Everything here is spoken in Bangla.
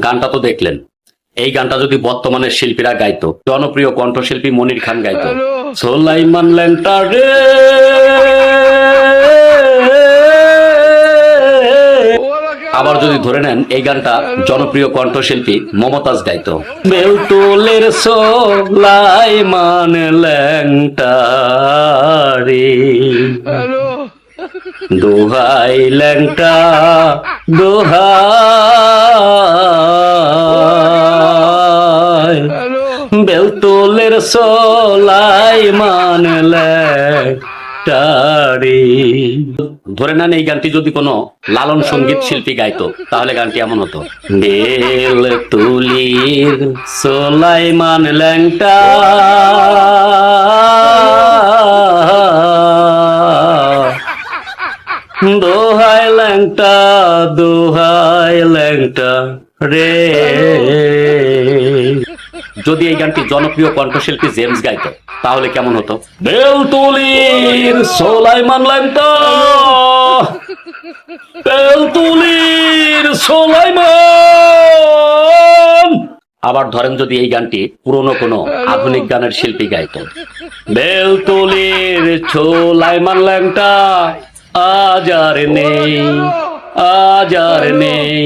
গানটা তো দেখলেন, এই গানটা যদি বর্তমানের শিল্পীরা গাইতো, জনপ্রিয় কণ্ঠশিল্পী মনির খান গাইতো, সোলাইমান ল্যাংটা রে, আবার যদি ধরে নেন এই গানটা জনপ্রিয় কণ্ঠশিল্পী মমতাজ গাইতো, বেলতুলের সোলাইমান ল্যাংটা রে, দোহাই ল্যাংটা দোহাই, বেলতুলের সোলাইমান ল্যাংটা রে। ধরে নেন এই গানটি যদি কোনো লালন সঙ্গীত শিল্পী গাইতো, তাহলে গানটি এমন হতো, বেলতুলির সোলাইমান ল্যাংটা দোহাই ল্যাংটা দোহাই ল্যাংটা রে। যদি এই গানটি জনপ্রিয় কণ্ঠশিল্পী জেমস গাইতো, তাহলে কেমন হতো, বেলতুলির সোলাইমান ল্যাংটা বেলতুলির সোলাইমান। আবার ধরেন যদি এই গানটি পুরনো কোনো আধুনিক গানের শিল্পী গাইতো, বেলতুলির সোলাইমান ল্যাংটা আজ আর নেই আজ আর নেই।